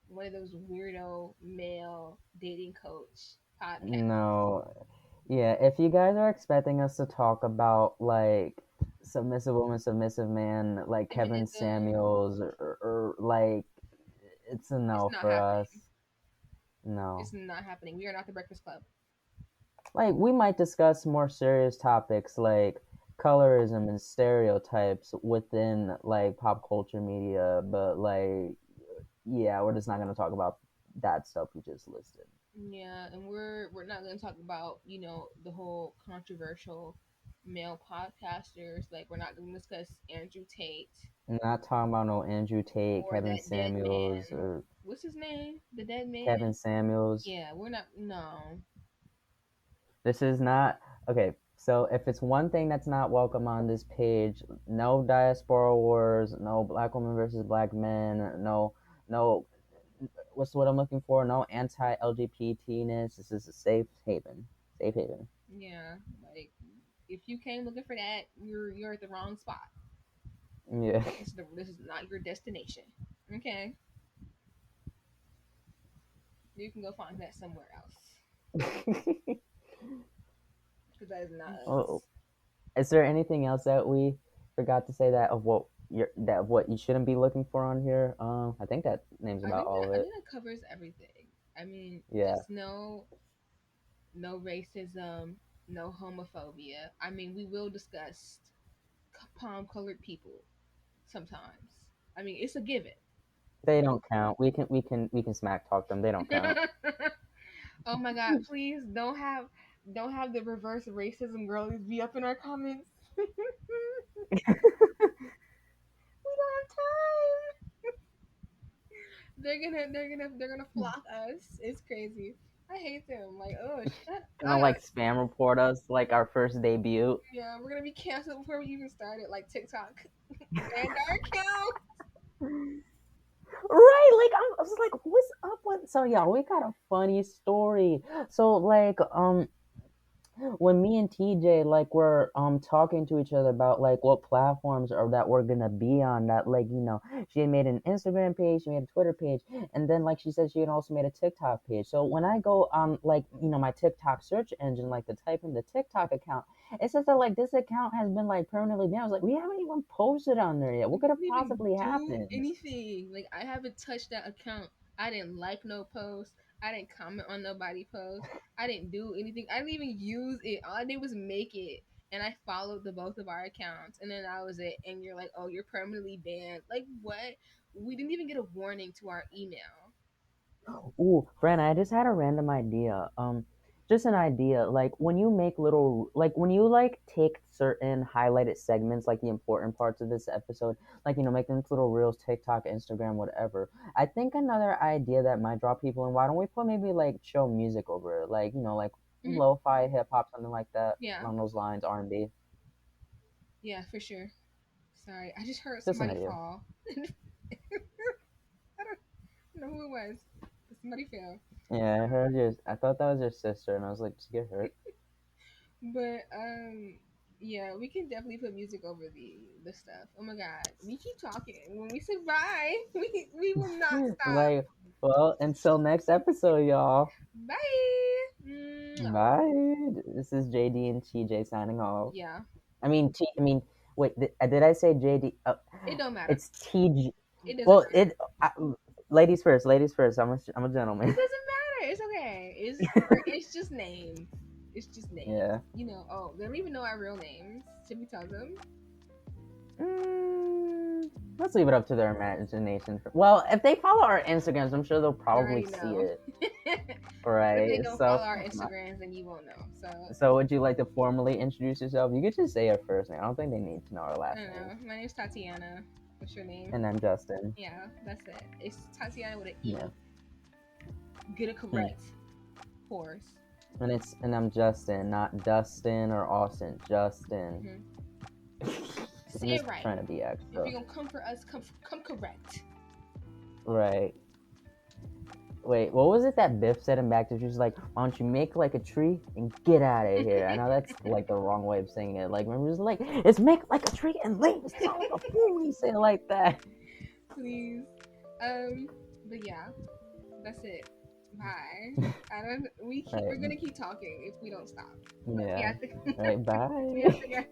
one of those weirdo male dating coach podcasts. No. Yeah, if you guys are expecting us to talk about like submissive woman, submissive man, like Kevin Feminism, Samuels, or like it's a it's no not for happening. us. No. It's not happening. We are not the Breakfast Club. Like we might discuss more serious topics like colorism and stereotypes within like pop culture media, but like yeah, we're just not gonna talk about that stuff we just listed. Yeah, and we're not going to talk about the whole controversial male podcasters. Like we're not going to discuss Andrew Tate I'm not talking about no Andrew Tate, or Kevin that dead Samuels, man. or What's his name? The dead man. Kevin Samuels. Yeah, we're not. No. This is not okay. So if it's one thing that's not welcome on this page, no diaspora wars, no black women versus black men, no what's what I'm looking for? No anti-LGBTness. This is a safe haven. Safe haven. Yeah, like if you came looking for that, you're at the wrong spot. Yeah. This is not your destination. Okay, you can go find that somewhere else because that is not Oh, us. is there anything else that we forgot to say that of what you shouldn't be looking for on here? I think that names I about think all of that I it. think that covers everything. I mean, Yeah. just no racism, no homophobia. I mean, we will discuss palm colored people sometimes. I mean, it's a given. They don't count. We can smack talk them. They don't count. Oh my god, please don't have the reverse racism girlies be up in our comments. We don't have time. They're gonna flock us. It's crazy. I hate them. Like, oh, shut Gonna up. like spam report us like our first debut. Yeah, we're gonna be canceled before we even started. Like TikTok banned our account. Right, like I was like, what's up with so y'all, we got a funny story. So like when me and TJ like were talking to each other about like what platforms are that we're gonna be on, that like she had made an Instagram page, she made a Twitter page, and then like she said she had also made a TikTok page. So when I go on like my TikTok search engine, like to type in the TikTok account, it says that like this account has been like permanently banned. I was like, we haven't even posted on there yet. We What could have didn't even possibly do happened? anything. Like I haven't touched that account. I didn't like no post. I didn't comment on nobody post. I didn't do anything. I didn't even use it. All I did was make it. And I followed the both of our accounts. And then that was it. And you're like, oh, you're permanently banned. Like what? We didn't even get a warning to our email. Ooh, Brand, I just had a random idea. Just an idea. Like when you make little, like when you like take certain highlighted segments, like the important parts of this episode, like make them into little reels, TikTok, Instagram, whatever. I think another idea that might draw people in. Why don't we put maybe like chill music over it, like like Hmm. lo-fi hip hop, something like that, Yeah. along those lines, R&B. Yeah, for sure. Sorry. I just heard Just an somebody idea. fall. I don't know who it was. But somebody fell. Yeah, I heard your. I thought that was your sister, and I was like, just get hurt. But yeah, we can definitely put music over the stuff. Oh my god, we keep talking. When we say bye, we will not stop. Like, well, until next episode, y'all. Bye. Mwah. Bye. This is JD and TJ signing off. Yeah. I mean, Wait, did I say JD? It don't matter. It's TG. It doesn't Well, matter. ladies first. Ladies first. I'm a It gentleman. doesn't matter. It's okay. It's just names. It's just names. Yeah. You know. Oh, they don't even know our real names. Should we tell them? Let's leave it up to their imagination. Well, if they follow our Instagrams, I'm sure they'll They probably already see know. it. If they Right. don't follow So, our Instagrams, then you won't know. So so would you like to formally introduce yourself? You could just say your first name. I don't think they need to know our I last don't know. names. My name's Tatiana. What's your name? And I'm Justin. Yeah, that's it. It's Tatiana with an E. Yeah. Get it Hmm. correct. Horse. And I'm Justin, not Dustin or Austin. Justin. Say I'm it just right. trying to be If extra. you're gonna come for us, come correct. Right. Wait, what was it that Biff said in Back to the Future? She's like, why don't you make like a tree and get out of here? I know that's like the wrong way of saying it. Like, remember, it's like, it's make like a tree and leave. It's not like a fool when you say it like that. Please. But yeah, that's it. Bye. I don't. We're Right. gonna keep talking if we don't stop. But we Yeah. have to. Right. we have Bye. to get.